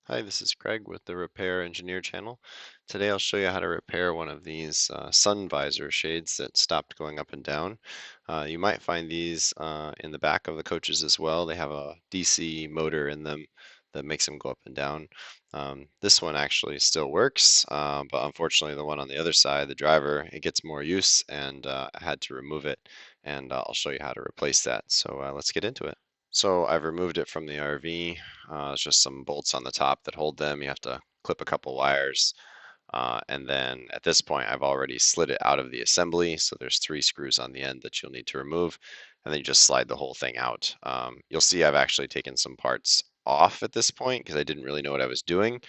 Hi, this is Craig with the Repair Engineer channel. Today I'll show you how to repair one of these sun visor shades that stopped going up and down. You might find these in the back of the coaches as well. They have a DC motor in them that makes them go up and down. This one actually still works, but unfortunately the one on the other side, the driver, it gets more use and I had to remove it, and I'll show you how to replace that. So let's get into it. So I've removed it from the RV. It's just some bolts on the top that hold them. You have to clip a couple wires. And then at this point, I've already slid it out of the assembly. So there's 3 screws on the end that you'll need to remove. And then you just slide the whole thing out. You'll see I've actually taken some parts off at this point because I didn't really know what I was doing.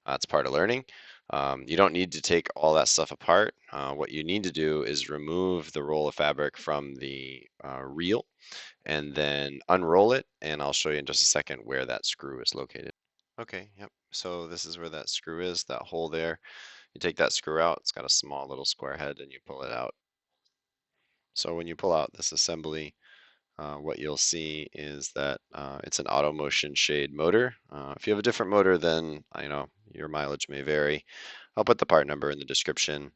It's part of learning. You don't need to take all that stuff apart. What you need to do is remove the roll of fabric from the reel and then unroll it, and I'll show you in just a second where that screw is located. Okay, yep. So this is where that screw is, that hole there. You take that screw out, it's got a small little square head, and you pull it out. So when you pull out this assembly, what you'll see is that it's an AutoMotion shade motor. If you have a different motor, then your mileage may vary. I'll put the part number in the description.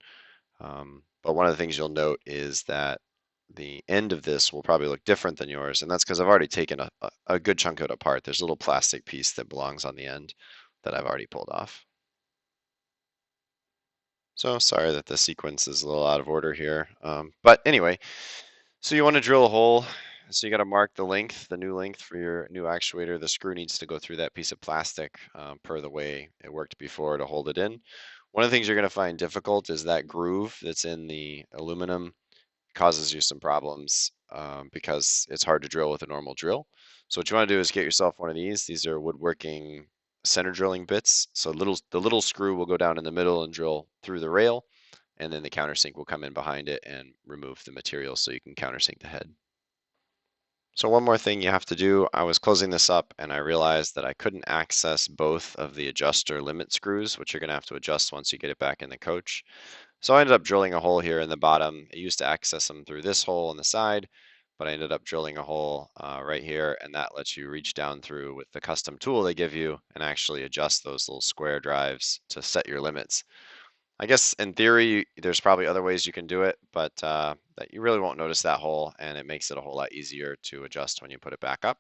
But one of the things you'll note is that the end of this will probably look different than yours, and that's because I've already taken a good chunk of it apart. There's a little plastic piece that belongs on the end that I've already pulled off. So sorry that the sequence is a little out of order here. But anyway, so you want to drill a hole. So you got to mark the length, the new length for your new actuator. The screw needs to go through that piece of plastic per the way it worked before to hold it in. One of the things you're going to find difficult is that groove that's in the aluminum causes you some problems because it's hard to drill with a normal drill. So what you want to do is get yourself one of these. These are woodworking center drilling bits. So the little screw will go down in the middle and drill through the rail, and then the countersink will come in behind it and remove the material so you can countersink the head. So one more thing you have to do, I was closing this up and I realized that I couldn't access both of the adjuster limit screws, which you're going to have to adjust once you get it back in the coach. So I ended up drilling a hole here in the bottom. I used to access them through this hole on the side, but I ended up drilling a hole right here, and that lets you reach down through with the custom tool they give you and actually adjust those little square drives to set your limits. I guess in theory, there's probably other ways you can do it, but that you really won't notice that hole, and it makes it a whole lot easier to adjust when you put it back up.